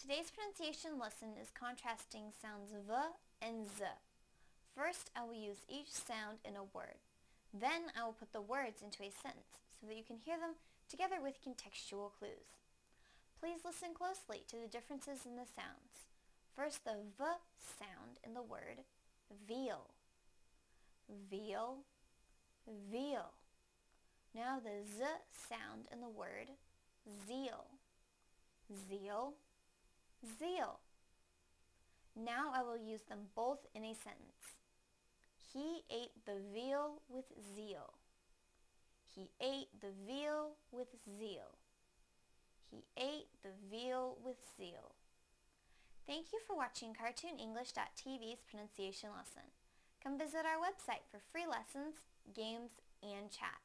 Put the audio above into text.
Today's pronunciation lesson is contrasting sounds V and Z. First, I will use each sound in a word. Then I will put the words into a sentence so that you can hear them together with contextual clues. Please listen closely to the differences in the sounds. First, the V sound in the word veal. Veal, veal. Now the Z sound in the word zeal. Zeal, zeal. Now I will use them both in a sentence. He ate the veal with zeal. He ate the veal with zeal. He ate the veal with zeal. Thank you for watching CartoonEnglish.tv's pronunciation lesson. Come visit our website for free lessons, games, and chat.